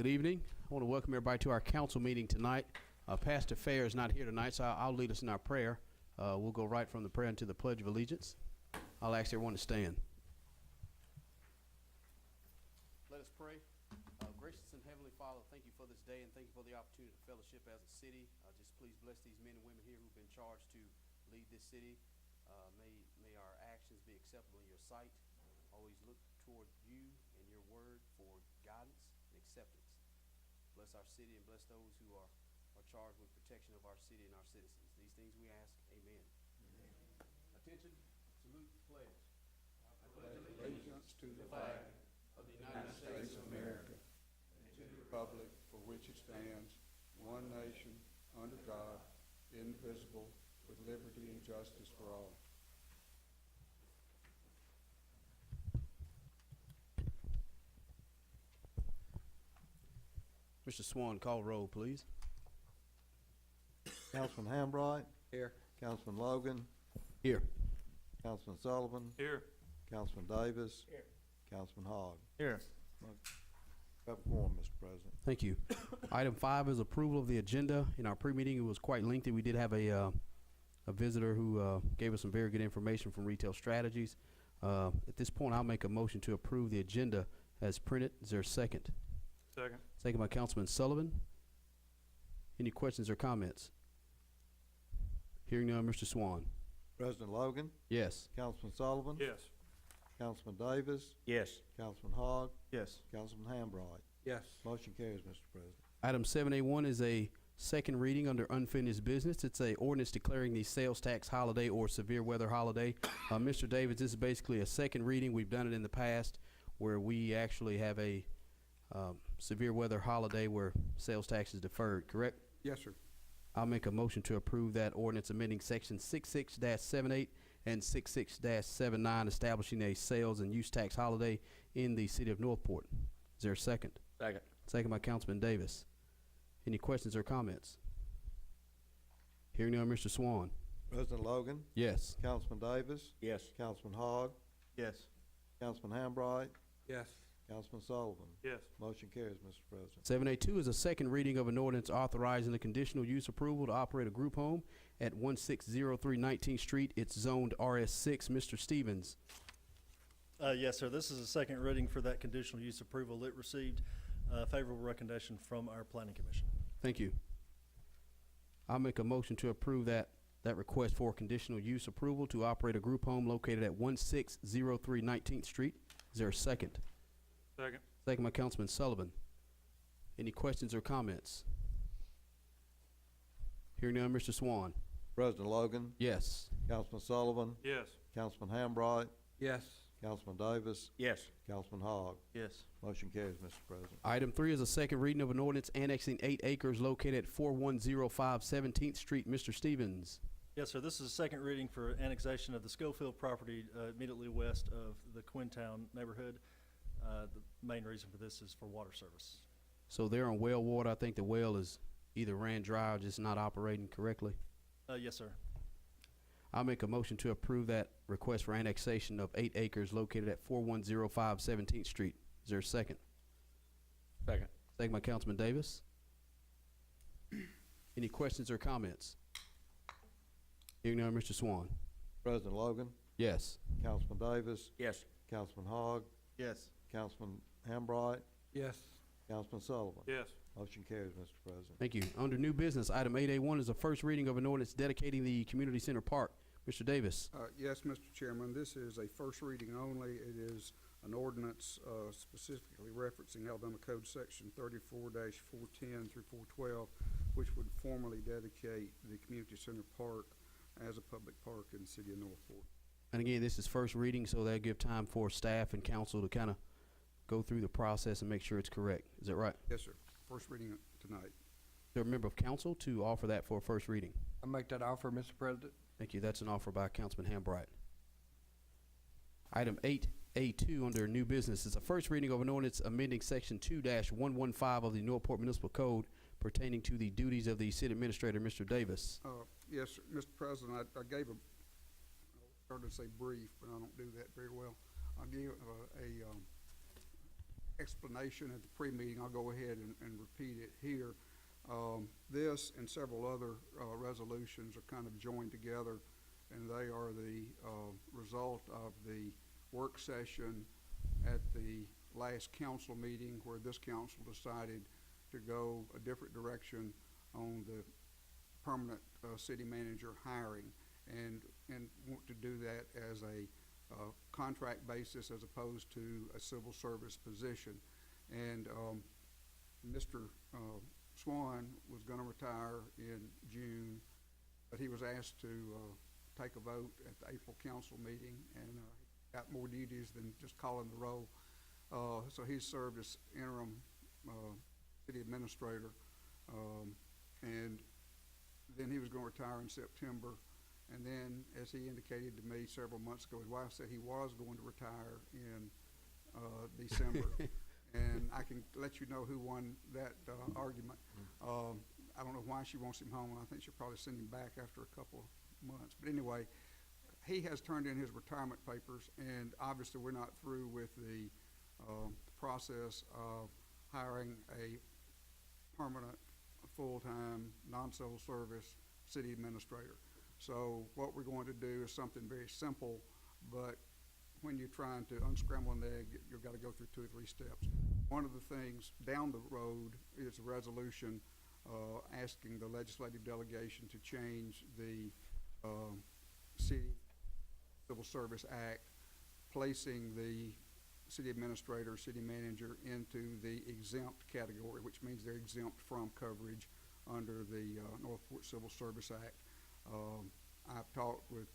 Good evening. I want to welcome everybody to our council meeting tonight. Pastor Fair is not here tonight, so I'll lead us in our prayer. We'll go right from the prayer into the Pledge of Allegiance. I'll ask everyone to stand. Let us pray. Gracious and Heavenly Father, thank you for this day and thank you for the opportunity to fellowship as a city. Just please bless these men and women here who've been charged to lead this city. May our actions be acceptable in your sight. Always look toward you and your word for guidance and acceptance. Bless our city and bless those who are charged with protection of our city and our citizens. These things we ask. Amen. Amen. Attention, salute, pledge. I pledge allegiance to the flag of the United States of America and to the republic for which it stands, one nation, under God, indivisible, with liberty and justice for all. Mr. Swan, call roll, please. Councilman Hambright. Here. Councilman Logan. Here. Councilman Sullivan. Here. Councilman Davis. Here. Councilman Hogg. Here. Have a quorum, Mr. President. Thank you. Item 5 is approval of the agenda. In our pre-meeting, it was quite lengthy. We did have a visitor who gave us some very good information from Retail Strategies. At this point, I'll make a motion to approve the agenda as printed. Is there a second? Second. Second by Councilman Sullivan. Any questions or comments? Hearing none, Mr. Swan. President Logan. Yes. Councilman Sullivan. Yes. Councilman Davis. Yes. Councilman Hogg. Yes. Councilman Hambright. Yes. Motion carries, Mr. President. Item 7A1 is a second reading under unfinished business. It's a ordinance declaring the sales tax holiday or severe weather holiday. Mr. Davis, this is basically a second reading. We've done it in the past where we actually have a severe weather holiday where sales tax is deferred, correct? Yes, sir. I'll make a motion to approve that ordinance amending section 66-78 and 66-79 establishing a sales and use tax holiday in the city of Northport. Is there a second? Second. Second by Councilman Davis. Any questions or comments? Hearing none, Mr. Swan. President Logan. Yes. Councilman Davis. Yes. Councilman Hogg. Yes. Councilman Hambright. Yes. Councilman Sullivan. Yes. Motion carries, Mr. President. 7A2 is a second reading of an ordinance authorizing the conditional use approval to operate a group home at 1603 19th Street. It's zoned RS6. Mr. Stevens. Yes, sir. This is a second reading for that conditional use approval. It received a favorable recommendation from our planning commission. Thank you. I'll make a motion to approve that request for conditional use approval to operate a group home located at 1603 19th Street. Is there a second? Second. Second by Councilman Sullivan. Any questions or comments? Hearing none, Mr. Swan. President Logan. Yes. Councilman Sullivan. Yes. Councilman Hambright. Yes. Councilman Davis. Yes. Councilman Hogg. Yes. Motion carries, Mr. President. Item 3 is a second reading of an ordinance annexing 8 acres located at 4105 17th Street. Mr. Stevens. Yes, sir. This is a second reading for annexation of the Schofield property immediately west of the Quintown neighborhood. The main reason for this is for water service. So they're on well water. I think the well is either ran dry or just not operating correctly. Yes, sir. I'll make a motion to approve that request for annexation of 8 acres located at 4105 17th Street. Is there a second? Second. Second by Councilman Davis. Any questions or comments? Hearing none, Mr. Swan. President Logan. Yes. Councilman Davis. Yes. Councilman Hogg. Yes. Councilman Hambright. Yes. Councilman Sullivan. Yes. Motion carries, Mr. President. Thank you. Under new business, item 8A1 is a first reading of an ordinance dedicating the community center park. Mr. Davis. Yes, Mr. Chairman, this is a first reading only. It is an ordinance specifically referencing Alabama Code Section 34-410 through 412, which would formally dedicate the community center park as a public park in the city of Northport. And again, this is first reading, so that'll give time for staff and council to kind of go through the process and make sure it's correct. Is that right? Yes, sir. First reading tonight. Is there a member of council to offer that for a first reading? I make that offer, Mr. President. Thank you. That's an offer by Councilman Hambright. Item 8A2 under new business is a first reading of an ordinance amending section 2-115 of the Northport Municipal Code pertaining to the duties of the city administrator. Mr. Davis. Yes, sir. Mr. President, I gave I started to say brief, but I don't do that very well. I'll give explanation at the pre-meeting. I'll go ahead and repeat it here. This and several other resolutions are kind of joined together, and they are the result of the work session at the last council meeting where this council decided to go a different direction on the permanent city manager hiring, and want to do that as a contract basis as opposed to a civil service position. And Mr. Swan was going to retire in June, but he was asked to take a vote at the April council meeting, and got more duties than just calling the roll. So he served as interim city administrator, and then he was going to retire in September. And then, as he indicated to me several months ago, his wife said he was going to retire in December. And I can let you know who won that argument. I don't know why she wants him home, and I think she'll probably send him back after a couple of months. But anyway, he has turned in his retirement papers, and obviously we're not through with the process of hiring a permanent, full-time, non-civil service city administrator. So what we're going to do is something very simple, but when you're trying to unscramble an egg, you've got to go through 2 or 3 steps. One of the things down the road is a resolution asking the legislative delegation to change the City Civil Service Act, placing the city administrator, city manager into the exempt category, which means they're exempt from coverage under the Northport Civil Service Act. I've talked with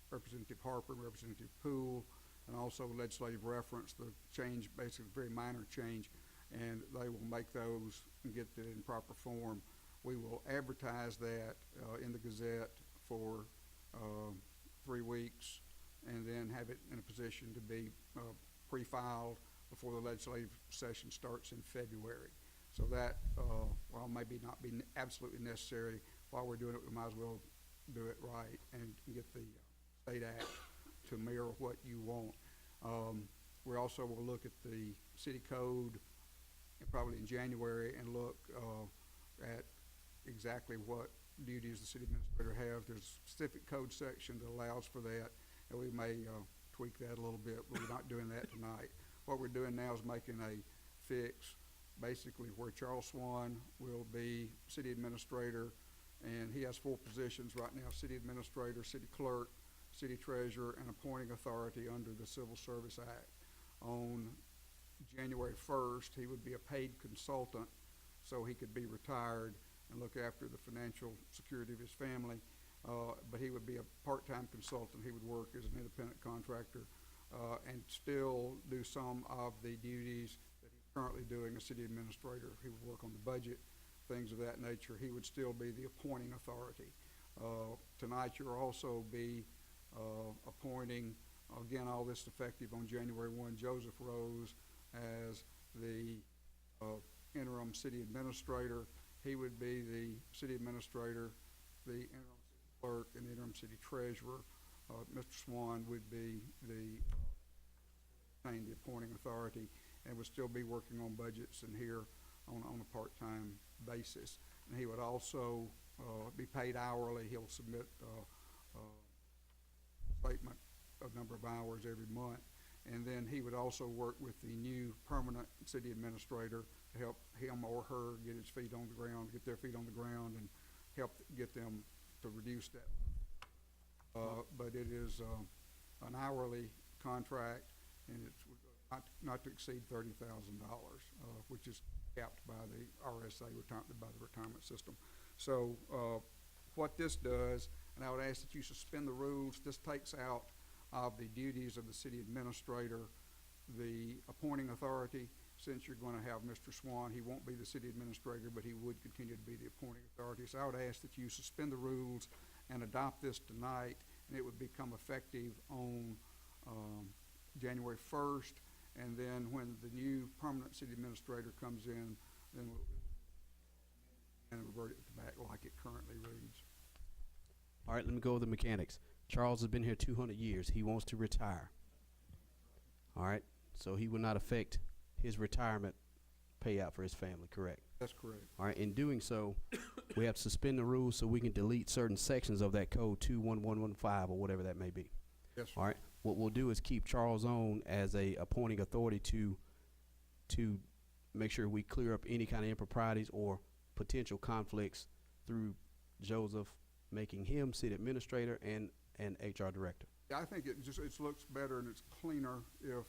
Representative Harper and Representative Poole, and also legislative reference. The change, basically a very minor change, and they will make those and get it in proper form. We will advertise that in the Gazette for 3 weeks, and then have it in a position to be pre-filed before the legislative session starts in February. So that, while maybe not be absolutely necessary, while we're doing it, we might as well do it right and get the state act to mirror what you want. We also will look at the city code probably in January and look at exactly what duties the city administrator have. There's a specific code section that allows for that, and we may tweak that a little bit, but we're not doing that tonight. What we're doing now is making a fix, basically where Charles Swan will be city administrator, and he has 4 positions right now: city administrator, city clerk, city treasurer, and appointing authority under the Civil Service Act. On January 1st, he would be a paid consultant, so he could be retired and look after the financial security of his family. But he would be a part-time consultant. He would work as an independent contractor and still do some of the duties that he's currently doing as city administrator. He would work on the budget, things of that nature. He would still be the appointing authority. Tonight you'll also be appointing, again, all this effective on January 1, Joseph Rose as the interim city administrator. He would be the city administrator, the interim city clerk, and the interim city treasurer. Mr. Swan would be the appointing authority, and would still be working on budgets and here on a part-time basis. And he would also be paid hourly. He'll submit a statement of number of hours every month. And then he would also work with the new permanent city administrator to help him or her get his feet on the ground, get their feet on the ground, and help get them to reduce that. But it is an hourly contract, and it's not to exceed $30,000, which is capped by the RSA, by the retirement system. So what this does, and I would ask that you suspend the rules, this takes out of the duties of the city administrator the appointing authority. Since you're going to have Mr. Swan, he won't be the city administrator, but he would continue to be the appointing authority. So I would ask that you suspend the rules and adopt this tonight, and it would become effective on January 1st. And then when the new permanent city administrator comes in, then we'll revert it back like it currently reads. All right, let me go over the mechanics. Charles has been here 200 years. He wants to retire. All right, so he will not affect his retirement payout for his family, correct? That's correct. All right, in doing so, we have to suspend the rules so we can delete certain sections of that code 21115 or whatever that may be. Yes, sir. All right, what we'll do is keep Charles on as a appointing authority to make sure we clear up any kind of improprieties or potential conflicts through Joseph making him city administrator and HR director. Yeah, I think it looks better and it's cleaner if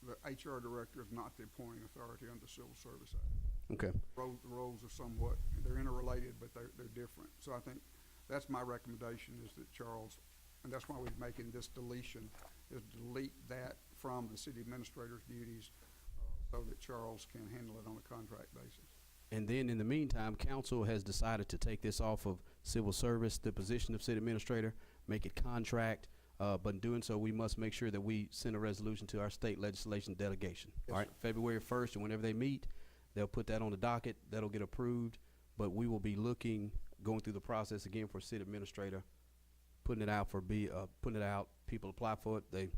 the HR director is not the appointing authority under the Civil Service Act. Okay. The roles are somewhat, they're interrelated, but they're different. So I think that's my recommendation, is that Charles, and that's why we're making this deletion, is delete that from the city administrator's duties so that Charles can handle it on a contract basis. And then in the meantime, council has decided to take this off of civil service, the position of city administrator, make it contract. But in doing so, we must make sure that we send a resolution to our state legislation delegation. Yes, All right, sir. February 1st, and whenever they meet, they'll put that on the docket. That'll get approved. But we will be going through the process again for city administrator, putting it out putting it out. People apply for it. They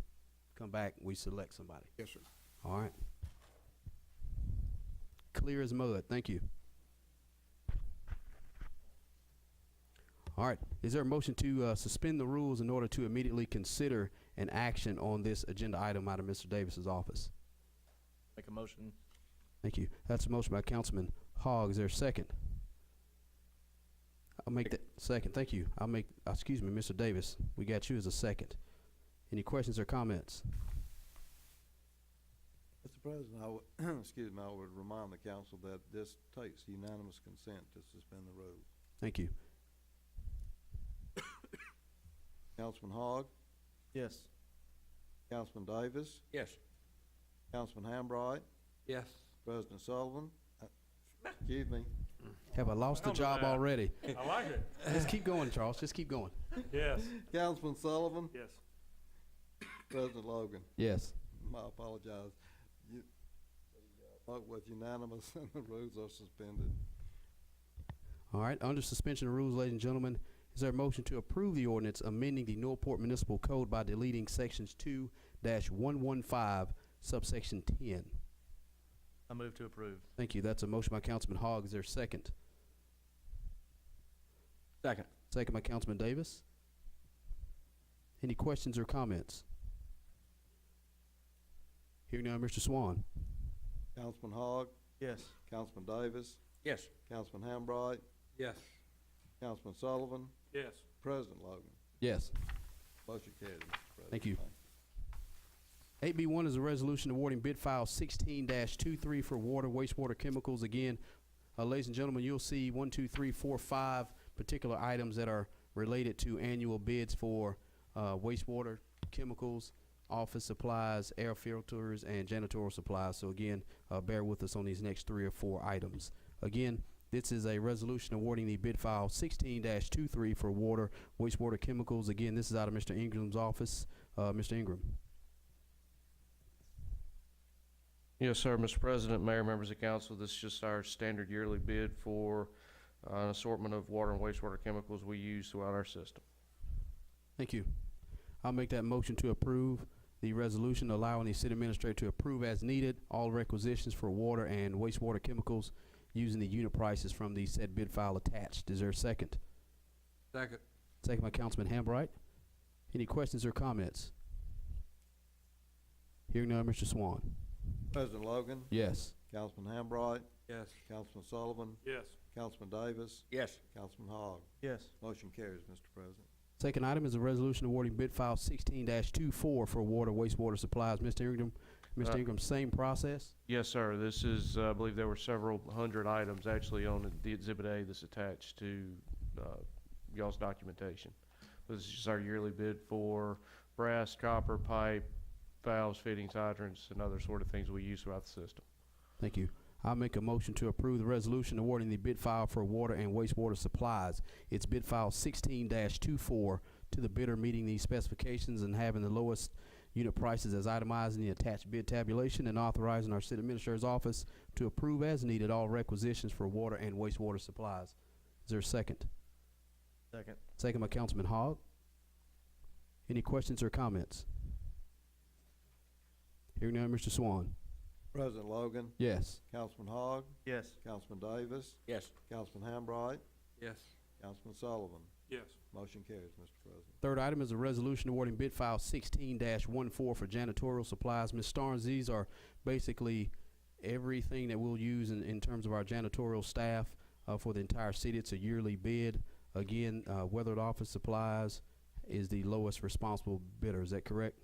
come back. We select somebody. Yes, sir. All right. Clear as mud. Thank you. All right. Is there a motion to suspend the rules in order to immediately consider an action on this agenda item out of Mr. Davis's office? Make a motion. Thank you. That's a motion by Councilman Hogg. Is there a second? I'll make that second. Thank you. Excuse me, Mr. Davis. We got you as a second. Any questions or comments? Mr. President, I would, excuse me, I would remind the council that this takes unanimous consent to suspend the rules. Thank you. Councilman Hogg, Yes. Councilman Davis, Yes. Councilman Hambright, Yes. President Sullivan, excuse me, Have I lost the Don't do job that. already? I like it. Just keep going, Charles. Just keep going. Yes. Councilman Sullivan, Yes. President Logan. Yes. I apologize. Vote was unanimous and the rules are suspended. All right. Under suspension of rules, ladies and gentlemen, is there a motion to approve the ordinance amending the Northport Municipal Code by deleting sections 2-115, subsection 10? I move to approve. Thank you. That's a motion by Councilman Hogg. Is there a second? Second. Second by Councilman Davis. Any questions or comments? Hearing now, Mr. Swan. Councilman Hogg, Yes. Councilman Davis, Yes. Councilman Hambright, Yes. Councilman Sullivan, Yes. President Logan. Yes. Motion carries, Mr. President. Thank you. 8B1 is a resolution awarding bid file 16-23 for water, wastewater, chemicals. Again, ladies and gentlemen, you'll see 1, 2, 3, 4, 5 particular items that are related to annual bids for wastewater, chemicals, office supplies, air filters, and janitorial supplies. So again, bear with us on these next 3 or 4 items. Again, this is a resolution awarding the bid file 16-23 for water, wastewater, chemicals. Again, this is out of Mr. Ingram's office. Mr. Ingram. Yes, sir, Mr. President, Mayor, members of council, this is just our standard yearly bid for an assortment of water and wastewater chemicals we use throughout our system. Thank you. I'll make that motion to approve the resolution allowing the city administrator to approve as needed all requisitions for water and wastewater chemicals using the unit prices from the said bid file attached. Is there a second? Second. Second by Councilman Hambright. Any questions or comments? Hearing none, Mr. Swan. President Logan, Yes. Councilman Hambright, Yes. Councilman Sullivan, Yes. Councilman Davis, Yes. Councilman Hogg. Yes. Motion carries, Mr. President. Second item is a resolution awarding bid file 16-24 for water, wastewater supplies. Mr. Ingram, same process? Yes, sir, this is, I believe there were several hundred items actually on the Exhibit A that's attached to y'all's documentation. This is just our yearly bid for brass, copper, pipe, valves, fittings, hydrants, and other sort of things we use throughout the system. Thank you. I'll make a motion to approve the resolution awarding the bid file for water and wastewater supplies. It's bid file 16-24 to the bidder meeting these specifications and having the lowest unit prices as itemized in the attached bid tabulation, and authorizing our city administrator's office to approve as needed all requisitions for water and wastewater supplies. Is there a second? Second. Second by Councilman Hogg. Any questions or comments? Hearing none, Mr. Swan. President Logan, Yes. Councilman Hogg, Yes. Councilman Davis, Yes. Councilman Hambright, Yes. Councilman Sullivan. Yes. Motion carries, Mr. President. Third item is a resolution awarding bid file 16-14 for janitorial supplies. Ms. Starnes, these are basically everything that we'll use in terms of our janitorial staff for the entire city. It's a yearly bid. Again, Weathered Office Supplies is the lowest responsible bidder. Is that correct?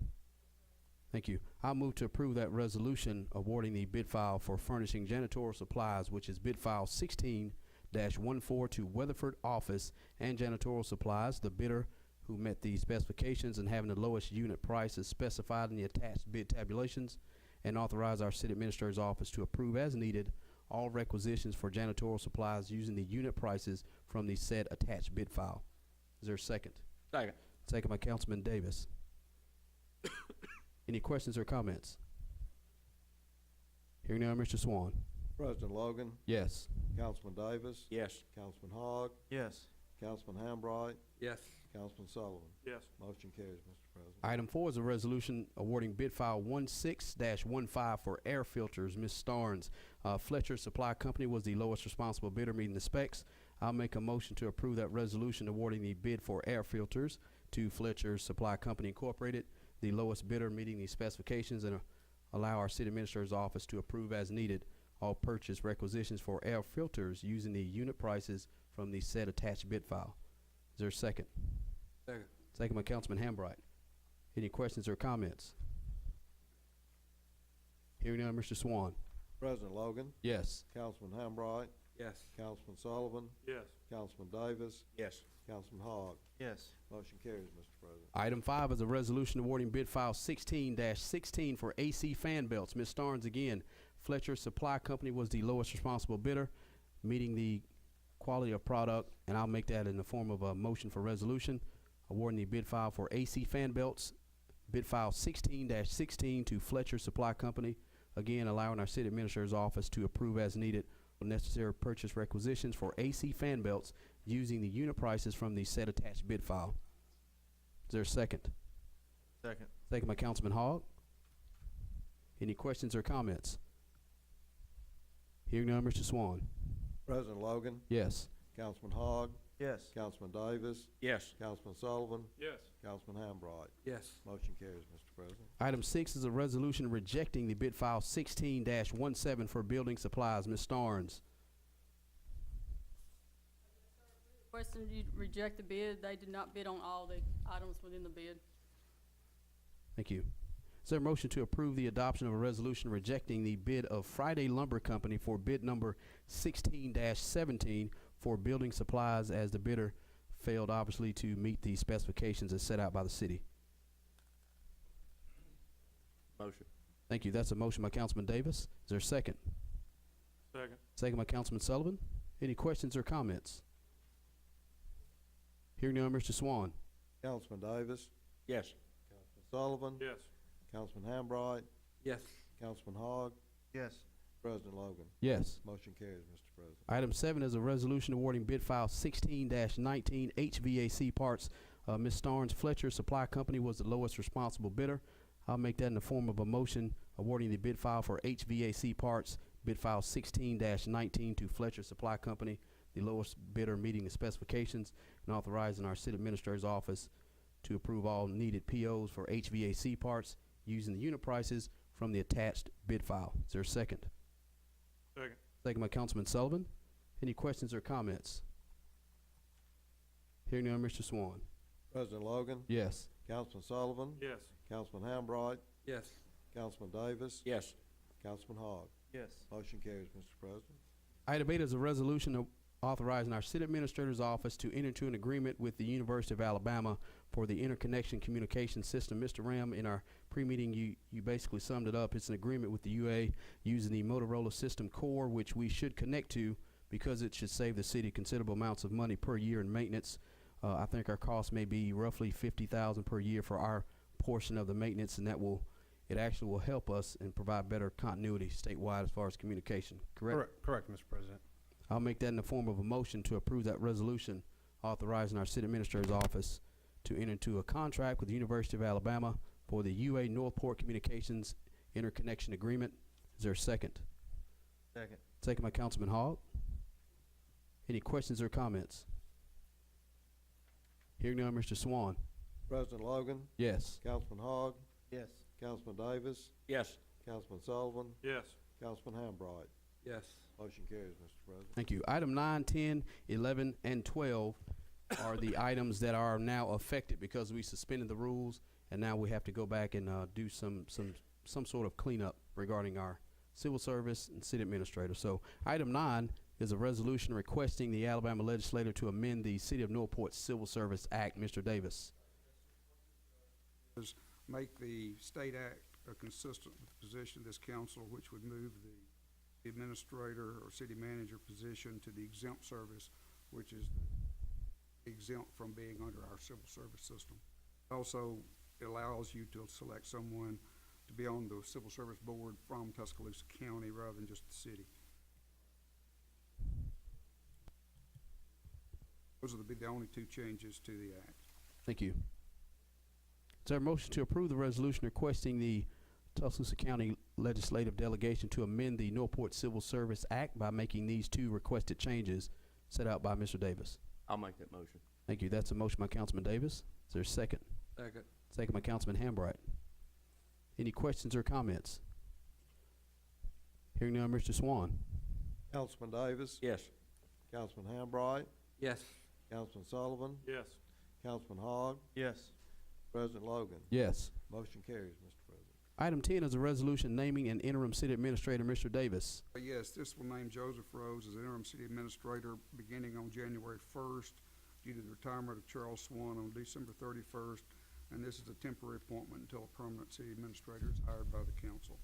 Thank you. I'll move to approve that resolution awarding the bid file for furnishing janitorial supplies, which is bid file 16-14 to Weatherford Office and Janitorial Supplies. The bidder who met the specifications and having the lowest unit price is specified in the attached bid tabulations, and authorize our city administrator's office to approve as needed all requisitions for janitorial supplies using the unit prices from the said attached bid file. Is there a second? Second. Second by Councilman Davis. Any questions or comments? Hearing none, Mr. Swan. President Logan, Yes. Councilman Davis, Yes. Councilman Hogg, Yes. Councilman Hambright, Yes. Councilman Sullivan. Yes. Motion carries, Mr. President. Item 4 is a resolution awarding bid file 16-15 for air filters. Ms. Starnes, Fletcher Supply Company was the lowest responsible bidder meeting the specs. I'll make a motion to approve that resolution awarding the bid for air filters to Fletcher Supply Company Incorporated, the lowest bidder meeting the specifications, and allow our city administrator's office to approve as needed all purchase requisitions for air filters using the unit prices from the said attached bid file. Is there a second? Second. Second by Councilman Hambright. Any questions or comments? Hearing none, Mr. Swan. President Logan, Yes. Councilman Hambright, Yes. Councilman Sullivan, Yes. Councilman Davis, Yes. Councilman Hogg. Yes. Motion carries, Mr. President. Item 5 is a resolution awarding bid file 16-16 for AC fan belts. Ms. Starnes, again, Fletcher Supply Company was the lowest responsible bidder, meeting the quality of product, and I'll make that in the form of a motion for resolution, awarding the bid file for AC fan belts, bid file 16-16 to Fletcher Supply Company, again allowing our city administrator's office to approve as needed necessary purchase requisitions for AC fan belts using the unit prices from the said attached bid file. Is there a second? Second. Second by Councilman Hogg. Any questions or comments? Hearing none, Mr. Swan. President Logan, Yes. Councilman Hogg, Yes. Councilman Davis, Yes. Councilman Sullivan, Yes. Councilman Hambright. Yes. Motion carries, Mr. President. Item 6 is a resolution rejecting the bid file 16-17 for building supplies. Ms. Starnes. Question, you reject the bid. They did not bid on all the items within the bid. Thank you. Is there a motion to approve the adoption of a resolution rejecting the bid of Friday Lumber Company for bid number 16-17 for building supplies, as the bidder failed obviously to meet the specifications as set out by the city? Motion. Thank you. That's a motion by Councilman Davis. Is there a second? Second. Second by Councilman Sullivan. Any questions or comments? Hearing none, Mr. Swan. Councilman Davis, Yes. Councilman Sullivan, Yes. Councilman Hambright, Yes. Councilman Hogg, Yes. President Logan. Yes. Motion carries, Mr. President. Item 7 is a resolution awarding bid file 16-19 HVAC parts. Ms. Starnes, Fletcher Supply Company was the lowest responsible bidder. I'll make that in the form of a motion awarding the bid file for HVAC parts, bid file 16-19 to Fletcher Supply Company, the lowest bidder meeting the specifications, and authorizing our city administrator's office to approve all needed POs for HVAC parts using the unit prices from the attached bid file. Is there a second? Second. Second by Councilman Sullivan. Any questions or comments? Hearing none, Mr. Swan. President Logan, Yes. Councilman Sullivan, Yes. Councilman Hambright, Yes. Councilman Davis, Yes. Councilman Hogg. Yes. Motion carries, Mr. President. Item 8 is a resolution authorizing our city administrator's office to enter into an agreement with the University of Alabama for the interconnection communication system. Mr. Ram, in our pre-meeting, you basically summed it up. It's an agreement with the UA using the Motorola System Core, which we should connect to because it should save the city considerable amounts of money per year in maintenance. I think our cost may be roughly $50,000 per year for our portion of the maintenance, and it actually will help us and provide better continuity statewide as far as communication. Correct? Correct, Mr. President. I'll make that in the form of a motion to approve that resolution authorizing our city administrator's office to enter into a contract with the University of Alabama for the UA Northport Communications Interconnection Agreement. Is there a second? Second. Second by Councilman Hogg. Any questions or comments? Hearing none, Mr. Swan. President Logan, Yes. Councilman Hogg, Yes. Councilman Davis, Yes. Councilman Sullivan, Yes. Councilman Hambright. Yes. Motion carries, Mr. President. Thank you. Item 9, 10, 11, and 12 are the items that are now affected because we suspended the rules, and now we have to go back and do some sort of cleanup regarding our civil service and city administrator. So item 9 is a resolution requesting the Alabama legislature to amend the City of Northport Civil Service Act. Mr. Davis. Make the state act consistent with the position of this council, which would move the administrator or city manager position to the exempt service, which is exempt from being under our civil service system. Also, it allows you to select someone to be on the civil service board from Tuscaloosa County rather than just the city. Those would be the only two changes to the act. Thank you. Is there a motion to approve the resolution requesting the Tuscaloosa County Legislative Delegation to amend the Northport Civil Service Act by making these two requested changes set out by Mr. Davis? I'll make that motion. Thank you. That's a motion by Councilman Davis. Is there a second? Second. Second by Councilman Hambright. Any questions or comments? Hearing none, Mr. Swan. Councilman Davis, Yes. Councilman Hambright, Yes. Councilman Sullivan, Yes. Councilman Hogg, Yes. President Logan. Yes. Motion carries, Mr. President. Item 10 is a resolution naming an interim city administrator, Mr. Davis. Yes, this will name Joseph Rose as interim city administrator beginning on January 1st due to the retirement of Charles Swan on December 31st, and this is a temporary appointment until a permanent city administrator is hired by the council.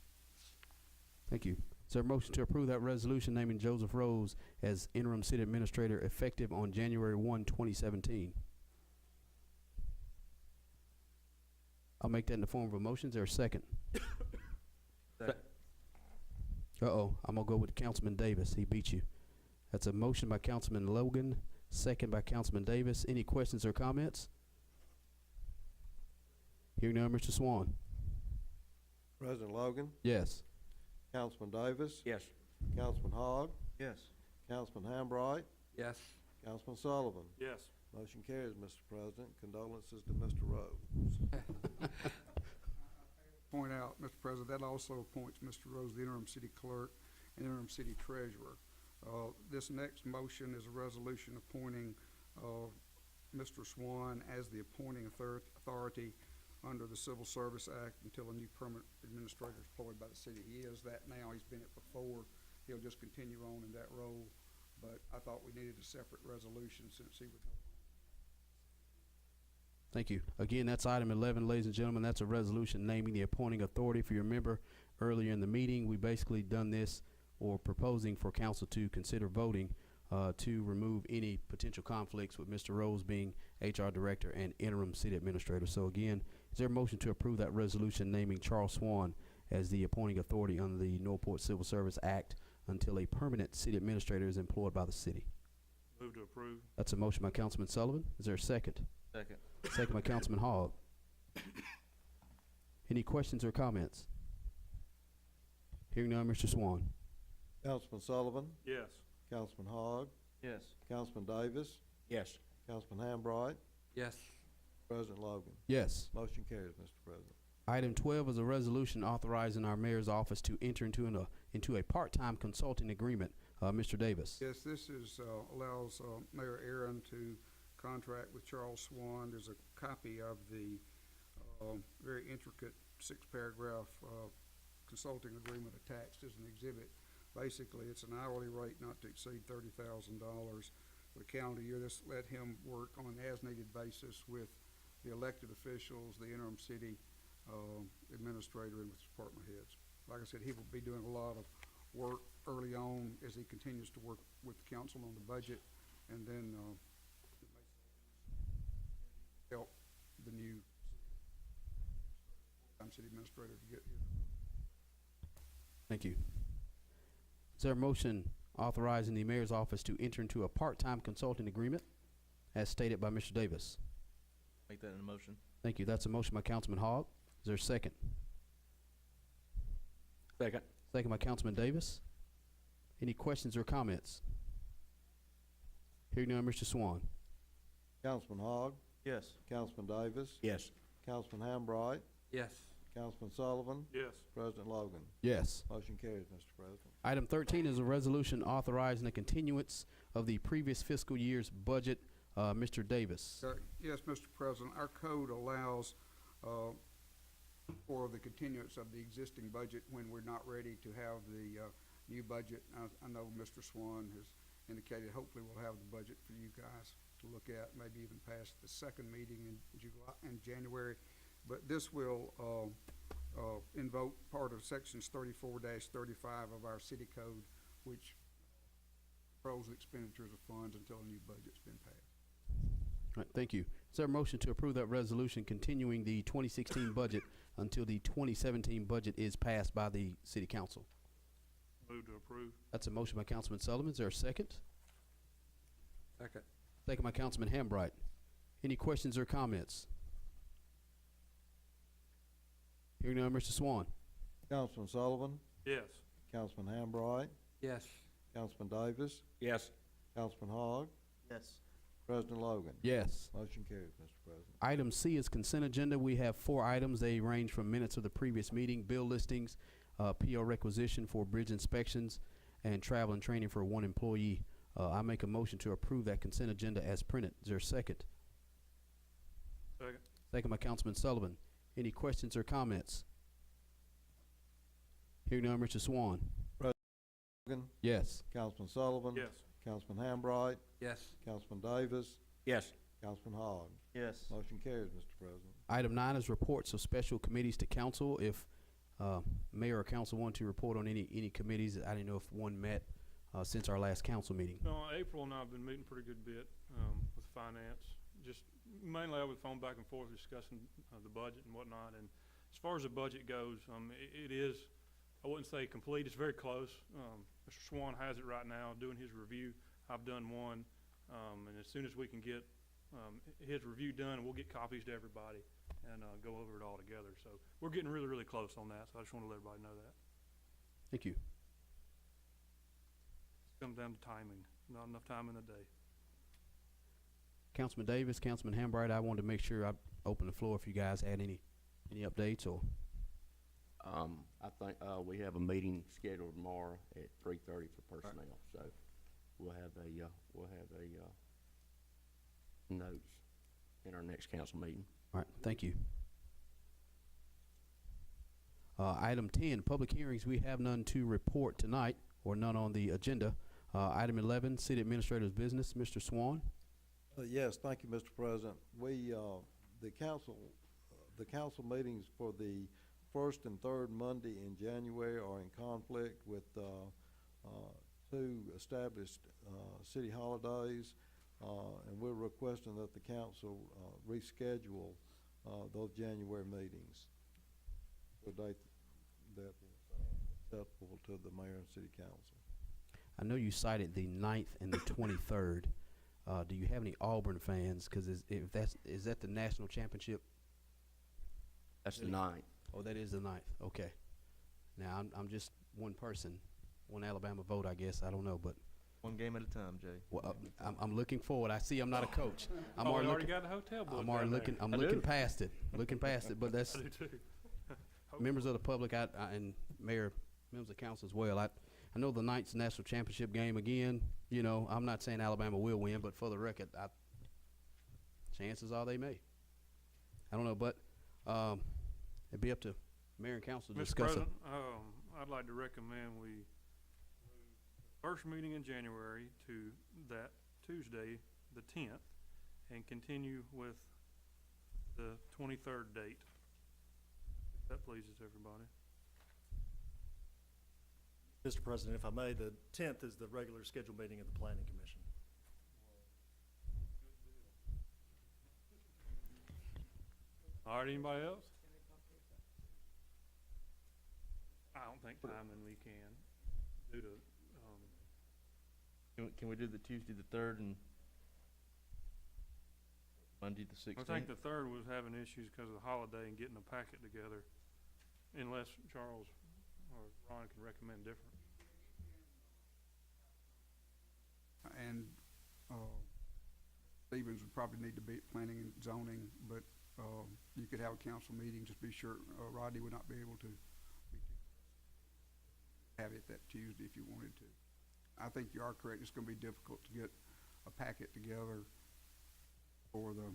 Thank you. Is there a motion to approve that resolution naming Joseph Rose as interim city administrator effective on January 1, 2017? I'll make that in the form of a motion. Is there a second? Second. Uh-oh, I'm gonna go with Councilman Davis. He beat you. That's a motion by Councilman Logan, second by Councilman Davis. Any questions or comments? Hearing none, Mr. Swan. President Logan, Yes. Councilman Davis, Yes. Councilman Hogg, Yes. Councilman Hambright, Yes. Councilman Sullivan. Yes. Motion carries, Mr. President. Condolences to Mr. Rose. Point out, Mr. President, that also appoints Mr. Rose, the interim city clerk and interim city treasurer. This next motion is a resolution appointing Mr. Swan as the appointing authority under the Civil Service Act until a new permanent administrator is employed by the city. He is that now. He's been it before. He'll just continue on in that role. But I thought we needed a separate resolution since he would. Thank you. Again, that's item 11, ladies and gentlemen. That's a resolution naming the appointing authority. If you remember earlier in the meeting, we basically done this or proposing for council to consider voting to remove any potential conflicts with Mr. Rose being HR director and interim city administrator. So again, is there a motion to approve that resolution naming Charles Swan as the appointing authority under the Northport Civil Service Act until a permanent city administrator is employed by the city? Move to approve. That's a motion by Councilman Sullivan. Is there a second? Second. Second by Councilman Hogg. Any questions or comments? Hearing none, Mr. Swan. Councilman Sullivan, Yes. Councilman Hogg, Yes. Councilman Davis, Yes. Councilman Hambright, Yes. President Logan. Yes. Motion carries, Mr. President. Item 12 is a resolution authorizing our mayor's office to enter into a part-time consulting agreement. Mr. Davis. Yes, this is, allows Mayor Aaron to contract with Charles Swan. There's a copy of the very intricate 6-paragraph consulting agreement attached as an exhibit. Basically, it's an hourly rate not to exceed $30,000 for the calendar year. This let him work on an as-needed basis with the elected officials, the interim city administrator, and with department heads. Like I said, he will be doing a lot of work early on as he continues to work with the council on the budget, and then help the new city administrator to get here. Thank you. Is there a motion authorizing the mayor's office to enter into a part-time consulting agreement as stated by Mr. Davis? Make that in a motion. Thank you. That's a motion by Councilman Hogg. Is there a second? Second. Second by Councilman Davis. Any questions or comments? Hearing none, Mr. Swan. Councilman Hogg, Yes. Councilman Davis, Yes. Councilman Hambright, Yes. Councilman Sullivan, Yes. President Logan. Yes. Motion carries, Mr. President. Item 13 is a resolution authorizing the continuance of the previous fiscal year's budget. Mr. Davis. Yes, Mr. President, our code allows for the continuance of the existing budget when we're not ready to have the new budget. I know Mr. Swan has indicated hopefully we'll have the budget for you guys to look at, maybe even past the second meeting in January. But this will invoke part of sections 34-35 of our city code, which controls the expenditures of funds until a new budget's been passed. All right, thank you. Is there a motion to approve that resolution continuing the 2016 budget until the 2017 budget is passed by the city council? Move to approve. That's a motion by Councilman Sullivan. Is there a second? Second. Second by Councilman Hambright. Any questions or comments? Hearing none, Mr. Swan. Councilman Sullivan, Yes. Councilman Hambright, Yes. Councilman Davis, Yes. Councilman Hogg, Yes. President Logan. Yes. Motion carries, Mr. President. Item C is consent agenda. We have 4 items. They range from minutes of the previous meeting, bill listings, PO requisition for bridge inspections, and travel and training for 1 employee. I make a motion to approve that consent agenda as printed. Is there a second? Second. Second by Councilman Sullivan. Any questions or comments? Hearing none, Mr. Swan. Logan, Yes. Councilman Sullivan. Yes. Councilman Hambright, Yes. Councilman Davis, Yes. Councilman Hogg. Yes. Motion carries, Mr. President. Item 9 is reports of special committees to council. If mayor or council want to report on any committees, I didn't know if one met since our last council meeting. No, April and I have been meeting pretty good bit with finance, just mainly over the phone back and forth discussing the budget and whatnot. And as far as the budget goes, it is, I wouldn't say complete, it's very close. Mr. Swan has it right now, doing his review. I've done one, and as soon as we can get his review done, we'll get copies to everybody and go over it all together. So we're getting really, really close on that, so I just want to let everybody know that. Thank you. It comes down to timing, not enough time in the day. Councilman Davis, Councilman Hambright, I wanted to make sure I open the floor if you guys had any updates or. I think, we have a meeting scheduled tomorrow at 3:30 for personnel, so we'll have a notes in our next council meeting. All right, thank you. Item 10, public hearings. We have none to report tonight, or none on the agenda. Item 11, city administrator's business. Mr. Swan. Yes, thank you, Mr. President. We, the council meetings for the first and third Monday in January are in conflict with 2 established city holidays, and we're requesting that the council reschedule those January meetings to a date that is acceptable to the mayor and city council. I know you cited the 9th and the 23rd. Do you have any Auburn fans? Because is that the national championship? That's the 9th. Oh, that is the 9th. Okay. Now I'm just one person, one Alabama vote, I guess. I don't know, but One game at a time, Jay. well, I'm looking forward. I see I'm not a coach. I'm Oh, already you already looking. got the hotel booked I'm already down there. looking. I'm I looking do. past it. Looking past it. But that's I do too. members of the public and mayor, members of council as well. I know the Knights national championship game again. You know, I'm not saying Alabama will win, but for the record, chances are they may. I don't know, but it'd be up to mayor and council to Mr. discuss it. President, I'd like to recommend we move the first meeting in January to that Tuesday, the 10th, and continue with the 23rd date. If that pleases everybody. Mr. President, if I may, the 10th is the regular scheduled meeting of the Planning Commission. All right, anybody else? I don't think timing we can due to, Can we do the Tuesday the 3rd and Monday the 16th? I think the 3rd was having issues because of the holiday and getting the packet together, unless Charles or Ron can recommend different. And, Stevens would probably need to be at planning and zoning, but, you could have a council meeting, just be sure, Rodney would not be able to have it that Tuesday if you wanted to. I think you are correct, it's gonna be difficult to get a packet together for the,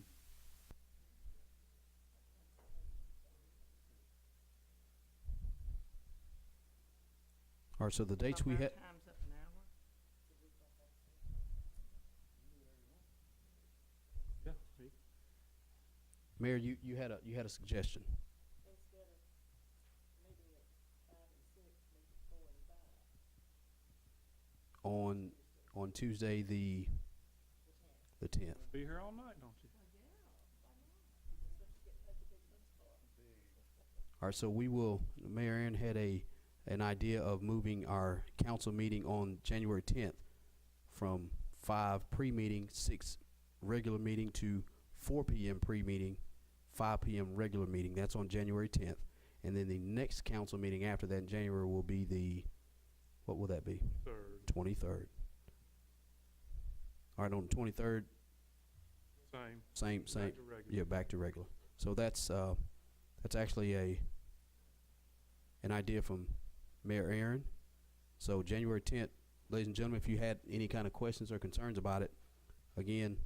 All right, so the dates we had, Yeah. Mayor, you had a suggestion. On Tuesday, the 10th. Be here all night, don't you? All right, so we will, Mayor Aaron had an idea of moving our council meeting on January 10th from 5 pre-meeting, 6 regular meeting to 4 p.m. pre-meeting, 5 p.m. regular meeting. That's on January 10th. And then the next council meeting after that in January will be the, what will that be? 23rd. All right, on the 23rd, Same. same, Back to regular. yeah, back to regular. So that's actually an idea from Mayor Aaron. So January 10th, ladies and gentlemen, if you had any kind of questions or concerns about it, again,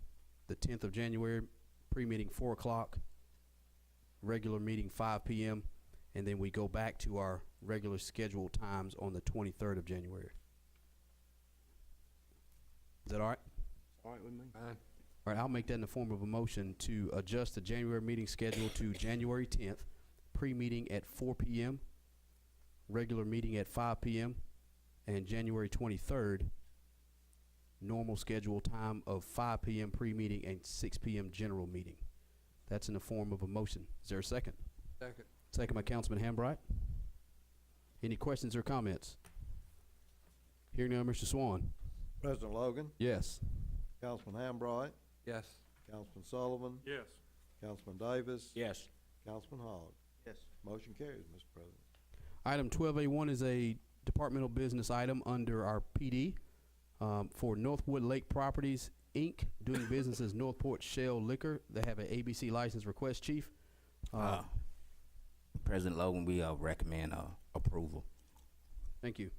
the 10th of January, pre-meeting 4 o'clock, regular meeting 5 p.m., and then we go back to our regular scheduled times on the 23rd of January. Is that all right? All right with me? Fine. All right, I'll make that in the form of a motion to adjust the January meeting schedule to January 10th, pre-meeting at 4 p.m., regular meeting at 5 p.m., and January 23rd, normal schedule time of 5 p.m. pre-meeting and 6 p.m. general meeting. That's in the form of a motion. Is there a second? Second. Second by Councilman Hambright. Any questions or comments? Hearing none, Mr. Swan. President Logan, Yes. Councilman Hambright, Yes. Councilman Sullivan, Yes. Councilman Davis. Yes. Councilman Hogg. Yes. Motion carries, Mr. President. Item 12A1 is a departmental business item under our PD for Northwood Lake Properties, Inc., doing business as Northport Shell Liquor. They have an ABC license request, Chief. President Logan, we recommend approval. Thank you.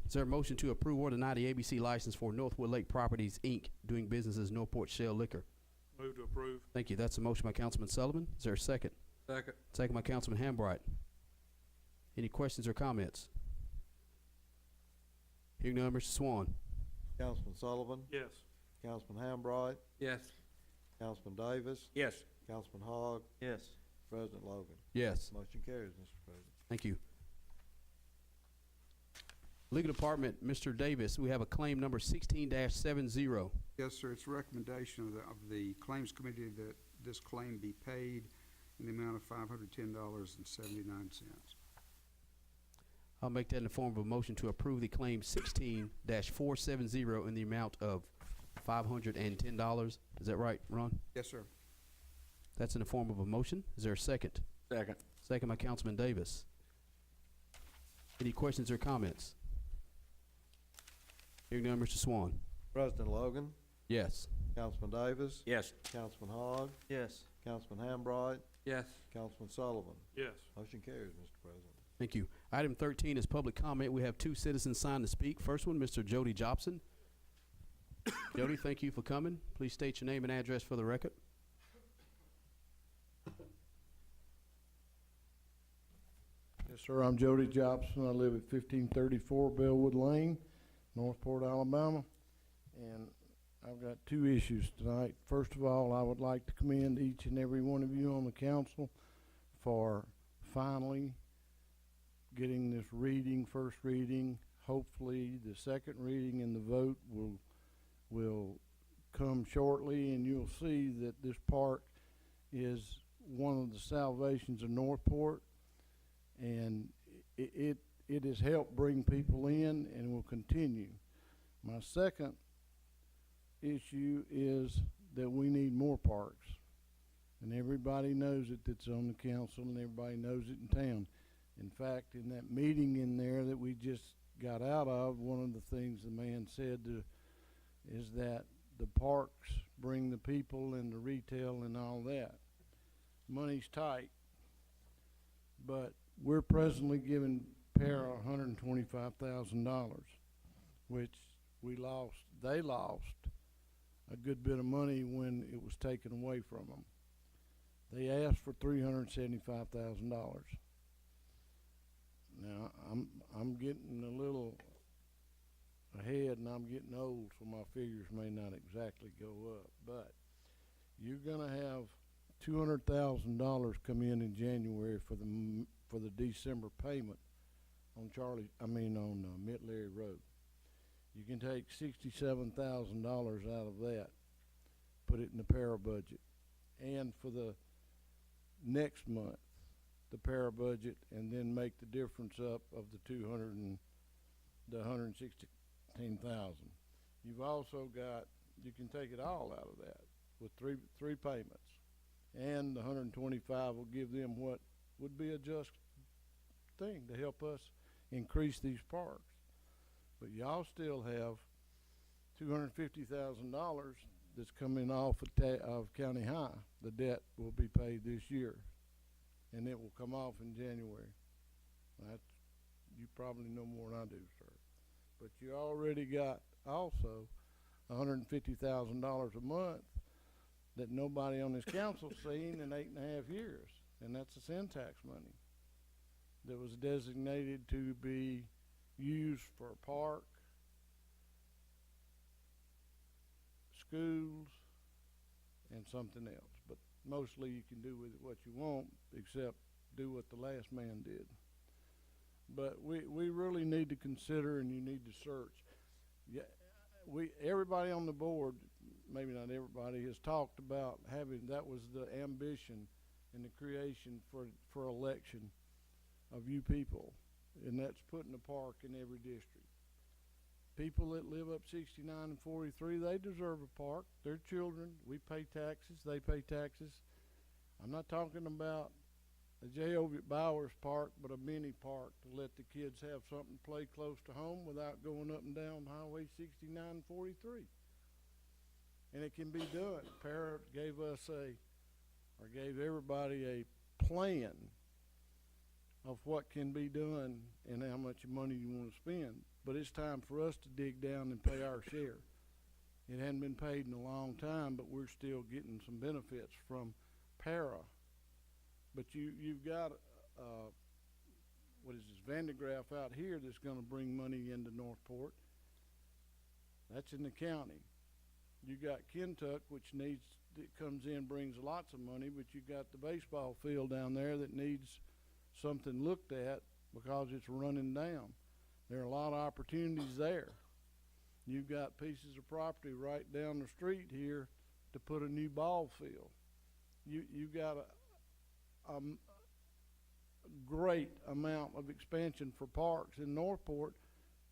Is there a motion to approve or deny the ABC license for Northwood Lake Properties, Inc., doing business as Northport Shell Liquor? Move to approve. Thank you. That's a motion by Councilman Sullivan. Is there a second? Second. Second by Councilman Hambright. Any questions or comments? Hearing none, Mr. Swan. Councilman Sullivan, Yes. Councilman Hambright, Yes. Councilman Davis, Yes. Councilman Hogg, Yes. President Logan. Yes. Motion carries, Mr. President. Thank you. Legal Department, Mr. Davis, we have a claim number 16-70. yes, sir, it's a recommendation of the Claims Committee that this claim be paid in the amount of $510.79. I'll make that in the form of a motion to approve the claim 16-470 in the amount of $510. Is that right, Ron? Yes, sir. That's in the form of a motion. Is there a second? Second. Second by Councilman Davis. Any questions or comments? Hearing none, Mr. Swan. President Logan, Yes. Councilman Davis, Yes. Councilman Hogg, Yes. Councilman Hambright, Yes. Councilman Sullivan. Yes. Motion carries, Mr. President. Thank you. Item 13 is public comment. We have 2 citizens signed to speak. First one, Mr. Jody Jobson. Jody, thank you for coming. Please state your name and address for the record. Yes, sir, I'm Jody Jobson. I live at 1534 Bellwood Lane, Northport, Alabama. And I've got 2 issues tonight. First of all, I would like to commend each and every one of you on the council for finally getting this reading, first reading. Hopefully, the second reading and the vote will come shortly, and you'll see that this park is one of the salvations of Northport, and it has helped bring people in and will continue. My second issue is that we need more parks, and everybody knows it that's on the council, and everybody knows it in town. In fact, in that meeting in there that we just got out of, one of the things the man said is that the parks bring the people and the retail and all that. Money's tight, but we're presently giving Para $125,000, which they lost a good bit of money when it was taken away from them. They asked for $375,000. Now, I'm getting a little ahead and I'm getting old, so my figures may not exactly go up, but you're gonna have $200,000 come in January for the December payment on Mid-Larry Road. You can take $67,000 out of that, put it in the para budget, and for the next month, the para budget, and then make the difference up of the $116,000. You've also got, you can take it all out of that with three payments, and the 125 will give them what would be a just thing to help us increase these parks. But y'all still have $250,000 that's coming off of County High. The debt will be paid this year, and it will come off in January. You probably know more than I do, sir. But you already got also $150,000 a month that nobody on this council's seen in 8.5 years, and that's the sin tax money that was designated to be used for a park, schools, and something else. But mostly you can do with it what you want, except do what the last man did. But we really need to consider, and you need to search. Yeah, everybody on the board, maybe not everybody, has talked about having, that was the ambition and the creation for election of you people, and that's putting a park in every district. People that live up 69 and 43, they deserve a park. They're children. We pay taxes. They pay taxes. I'm not talking about a J.O.V. Bowers Park, but a mini park to let the kids have something to play close to home without going up and down Highway 69 and 43. And it can be done. Para gave gave everybody a plan of what can be done and how much money you want to spend. But it's time for us to dig down and pay our share. It hadn't been paid in a long time, but we're still getting some benefits from Para. But you've got, what is this, Vandegraff out here that's going to bring money into Northport. That's in the county. You got Kentuck, which comes in, brings lots of money, but you got the baseball field down there that needs something looked at because it's running down. There are a lot of opportunities there. You've got pieces of property right down the street here to put a new ball field. You've got a great amount of expansion for parks in Northport,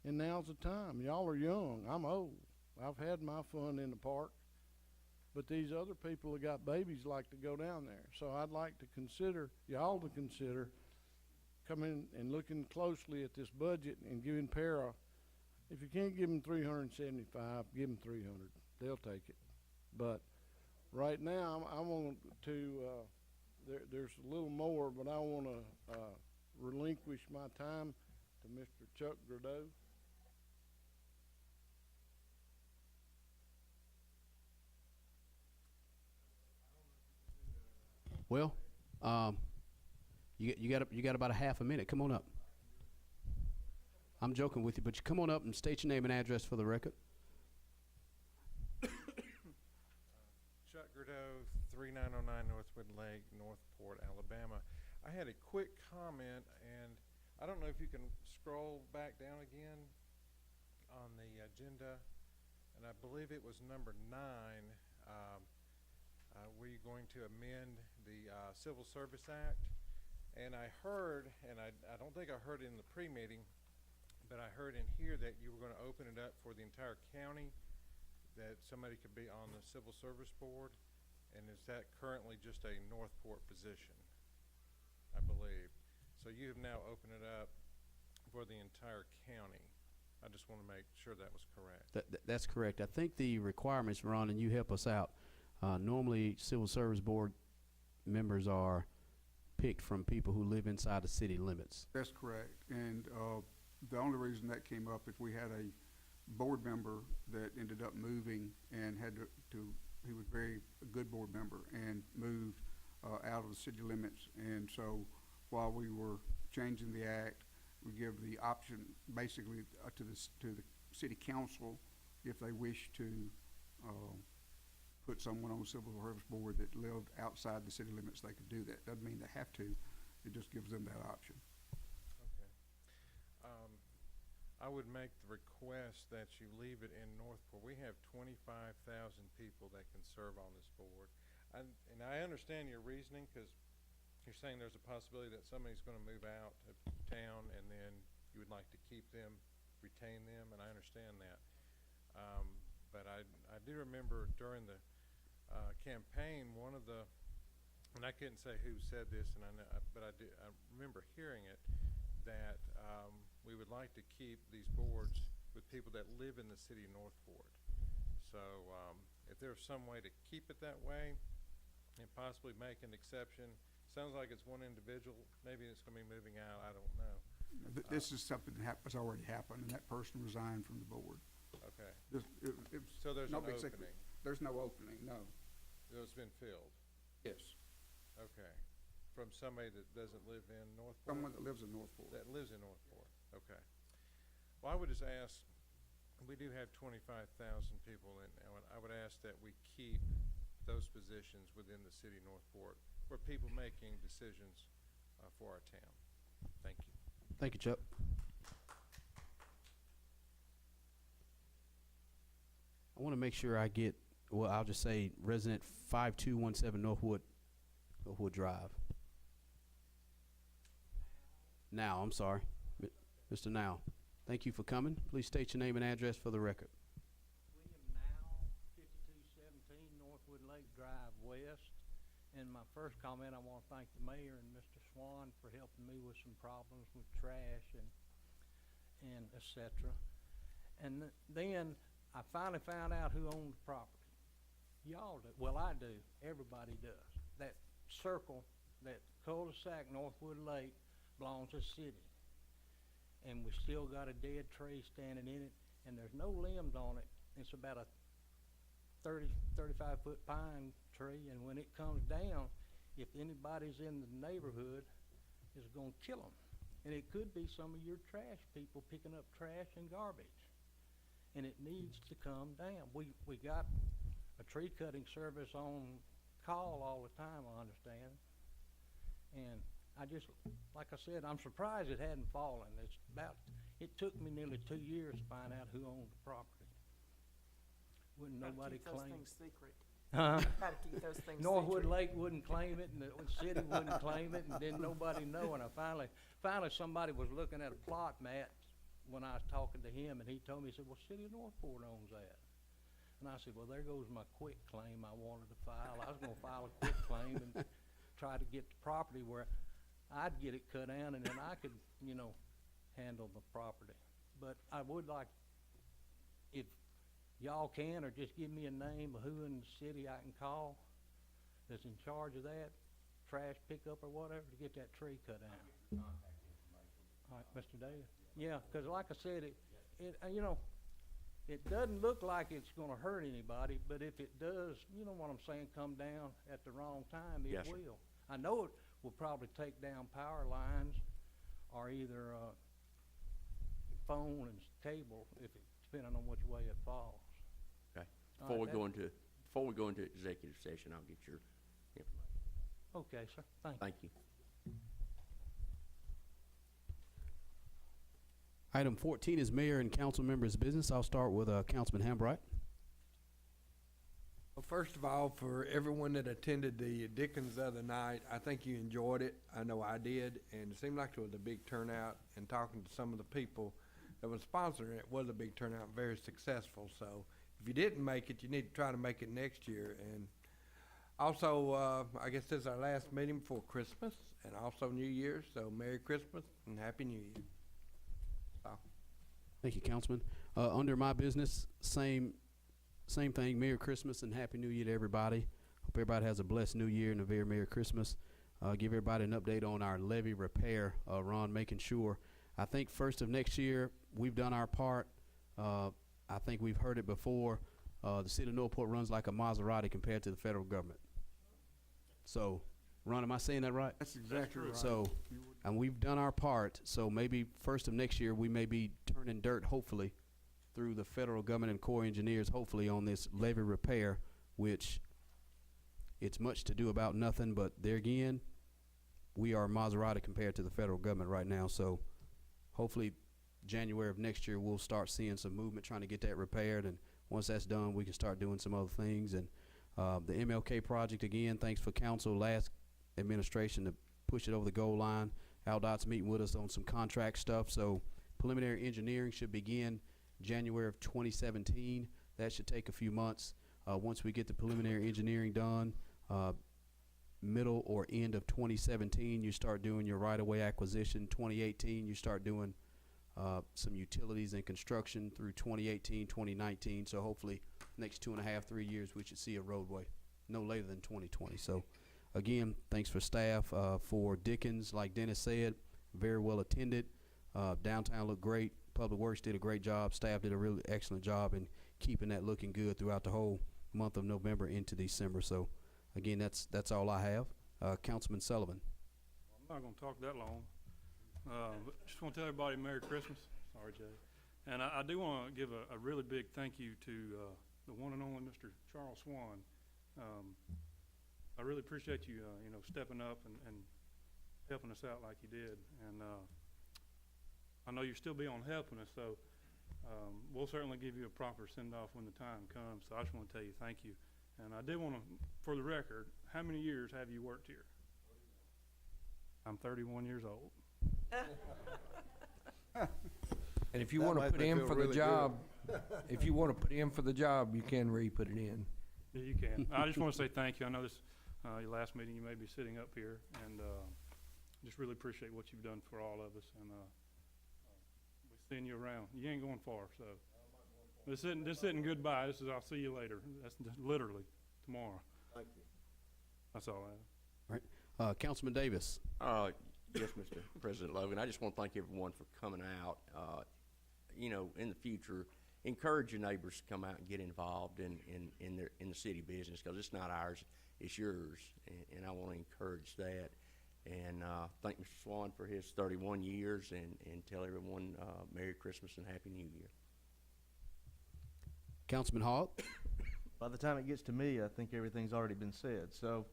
and now's the time. Y'all are young. I'm old. I've had my fun in the park, but these other people that got babies like to go down there. So I'd like to consider, y'all to consider, coming and looking closely at this budget and giving Para, if you can't give them 375, give them 300. They'll take it. But right now, I want to, there's a little more, but I want to relinquish my time to Mr. Chuck Gradeau. Well, you got about a half a minute. Come on up. I'm joking with you, but you come on up and state your name and address for the record. Chuck Gradeau, 3909 Northwood Lake, Northport, Alabama. I had a quick comment, and I don't know if you can scroll back down again on the agenda, and I believe it was number 9. Were you going to amend the Civil Service Act? And I heard, and I don't think I heard it in the pre-meeting, but I heard in here that you were going to open it up for the entire county, that somebody could be on the Civil Service Board. And is that currently just a Northport position, I believe? So you have now opened it up for the entire county. I just want to make sure that was correct. That's correct. I think the requirements, Ron, and you help us out. Normally, Civil Service Board members are picked from people who live inside the city limits. That's correct. And the only reason that came up is we had a board member that ended up moving and had he was a good board member and moved out of the city limits. And so while we were changing the act, we give the option basically to the city council, if they wish to put someone on the Civil Service Board that lived outside the city limits, they could do that. Doesn't mean they have to. It just gives them that option. Okay. I would make the request that you leave it in Northport. We have 25,000 people that can serve on this board. And I understand your reasoning, because you're saying there's a possibility that somebody's going to move out of town and then you would like to keep them, retain them, and I understand that. But I do remember during the campaign, one of the, and I couldn't say who said this, and but I remember hearing it, that we would like to keep these boards with people that live in the city of Northport. So if there's some way to keep it that way and possibly make an exception, sounds like it's one individual, maybe it's going to be moving out, I don't know. This is something that has already happened, and that person resigned from the board. Okay. So there's no opening? There's no opening, no. It's been filled? Yes. Okay. From somebody that doesn't live in Northport? Someone that lives in Northport. That lives in Northport, okay. Well, I would just ask, we do have 25,000 people, and I would ask that we keep those positions within the city of Northport for people making decisions for our town. Thank you. Thank you, Chuck. I want to make sure I get, well, I'll just say resident 5217 Northwood Drive. Now, I'm sorry. Mr. Now, thank you for coming. Please state your name and address for the record. William Now, 5217 Northwood Lake Drive West. And my first comment, I want to thank the mayor and Mr. Swan for helping me with some problems with trash and et cetera. And then I finally found out who owned the property. Y'all do. Well, I do. Everybody does. That circle, that cul-de-sac Northwood Lake belongs to the city. And we still got a dead tree standing in it, and there's no limbs on it. It's about a 35-foot pine tree, and when it comes down, if anybody's in the neighborhood, it's going to kill them. And it could be some of your trash people picking up trash and garbage. And it needs to come down. We got a tree cutting service on call all the time, I understand. And I just, like I said, I'm surprised it hadn't fallen. It took me nearly 2 years to find out who owned the property. Wouldn't nobody claim. Keep those things secret. Huh? Gotta keep those things Northwood secret. Lake wouldn't claim it, and the city wouldn't claim it, and didn't nobody know. And I finally somebody was looking at a plot map when I was talking to him, and he told me, he said, well, City of Northport owns that. And I said, well, there goes my quit claim I wanted to file. I was gonna file a quit claim and try to get the property where I'd get it cut down, and then I could, handle the property. But I would like, if y'all can, or just give me a name of who in the city I can call that's in charge of that, trash pickup or whatever, to get that tree cut down. All right, Mr. Davis? Yeah, because like I said, it doesn't look like it's gonna hurt anybody, but if it does, you know what I'm saying, come down at the wrong time, it Yes, sir. will. I know it will probably take down power lines or either phone and cable, depending on which way it falls. Okay. All Before right, we go into executive session, I'll get your information. Okay, sir, thank you. Thank you. Item 14 is mayor and council members' business. I'll start with Councilman Hambright. Well, first of all, for everyone that attended the Dickens the other night, I think you enjoyed it. I know I did, and it seemed like it was a big turnout. And talking to some of the people that was sponsoring it, was a big turnout, very successful. So if you didn't make it, you need to try to make it next year. And Also, I guess this is our last meeting before Christmas and also New Year's, so Merry Christmas and Happy New Year. Thank you, Councilman. Under my business, same thing. Merry Christmas and Happy New Year to everybody. Hope everybody has a blessed New Year and a very Merry Christmas. Give everybody an update on our levee repair, Ron, making sure. I think first of next year, we've done our part. I think we've heard it before. The city of Northport runs like a Maserati compared to the federal government. So, Ron, am I saying that right? That's exactly right. So, and we've done our part, so maybe first of next year, we may be turning dirt, hopefully, through the federal government and Corps engineers, hopefully, on this levee repair, which it's much to do about nothing, but there again, we are Maserati compared to the federal government right now, so hopefully January of next year, we'll start seeing some movement trying to get that repaired, and once that's done, we can start doing some other things. And the MLK project, again, thanks for council last administration to push it over the goal line. AlDOT's meeting with us on some contract stuff, so preliminary engineering should begin January of 2017. That should take a few months. Once we get the preliminary engineering done, middle or end of 2017, you start doing your right-of-way acquisition. 2018, you start doing some utilities and construction through 2018, 2019. So hopefully next 2.5, 3 years, we should see a roadway no later than 2020. So again, thanks for staff. For Dickens, like Dennis said, very well attended. Downtown looked great. Public Works did a great job. Staff did a really excellent job in keeping that looking good throughout the whole month of November into December. So again, that's all I have. Councilman Sullivan. I'm not gonna talk that long. But just wanna tell everybody Merry Christmas. Sorry, Jay. And I do wanna give a really big thank you to, the one and only Mr. Charles Swan. I really appreciate you, stepping up and helping us out like you did. And, I know you'll still be on helping us, so, we'll certainly give you a proper send-off when the time comes. So I just wanna tell you thank you. And I did wanna, for the record, how many years have you worked here? I'm 31 years old. And if you That want to makes put me in feel for the really job, if you want to put in for the job, you can re-put it in. Yeah, you can. I just want to say thank you. I know this, your last meeting, you may be sitting up here, and just really appreciate what you've done for all of us, and we're seeing you around. You ain't going far, so. This isn't goodbye. This is I'll see you later. That's literally tomorrow. Thank you. That's all I have. Councilman Davis. Yes, Mr. President Logan, I just want to thank everyone for coming out. In the future, encourage your neighbors to come out and get involved in the city business, because it's not ours, it's yours, and I want to encourage that. And thank Mr. Swan for his 31 years, and tell everyone Merry Christmas and Happy New Year. Councilman Hogg. By the time it gets to me, I think everything's already been said. So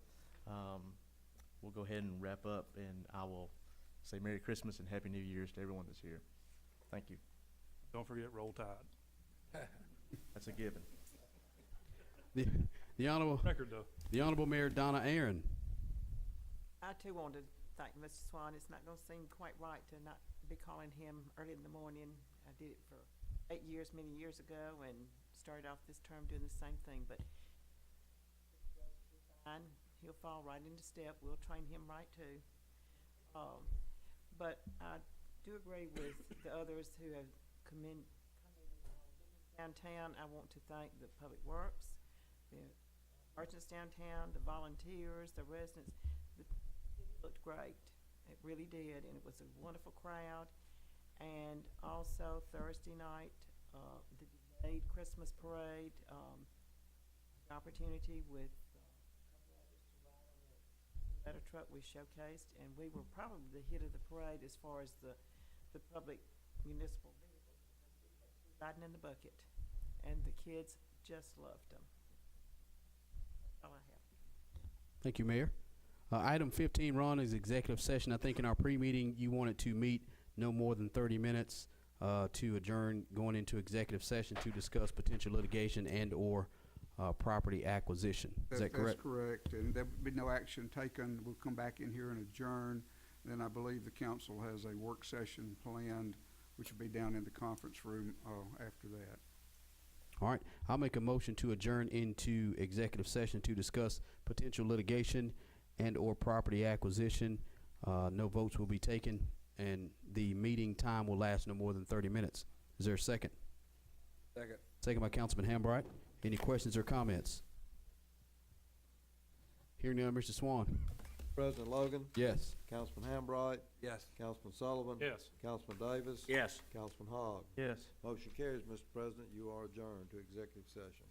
we'll go ahead and wrap up, and I will say Merry Christmas and Happy New Year's to everyone that's here. Thank you. Don't forget Roll Tide. That's a given. The Honorable Mayor Donna Aaron. I too want to thank Mr. Swan. It's not going to seem quite right to not be calling him early in the morning. I did it for 8 years, many years ago, and started off this term doing the same thing. But he'll fall right into step. We'll train him right too. But I do agree with the others who have come in downtown. I want to thank the Public Works, the merchants downtown, the volunteers, the residents. It looked great. It really did, and it was a wonderful crowd. And also Thursday night, the delayed Christmas parade, opportunity with better truck we showcased, and we were probably the hit of the parade as far as the public municipal vehicles riding in the bucket, and the kids just loved them. That's all I have. Thank you, Mayor. Item 15, Ron, is executive session. I think in our pre-meeting, you wanted to meet no more than 30 minutes to adjourn going into executive session to discuss potential litigation and or property acquisition. Is that correct? That's correct, and there would be no action taken. We'll come back in here and adjourn. Then I believe the council has a work session planned, which will be down in the conference room after that. All right, I'll make a motion to adjourn into executive session to discuss potential litigation and/or property acquisition. No votes will be taken, and the meeting time will last no more than 30 minutes. Is there a second? Second. Second by Councilman Hambright. Any questions or comments? Hearing none, Mr. Swan. President Logan, Yes. Councilman Hambright, Yes. Councilman Sullivan. Yes. Councilman Davis. Yes. Councilman Hogg. Yes. Motion carries, Mr. President. You are adjourned to executive session.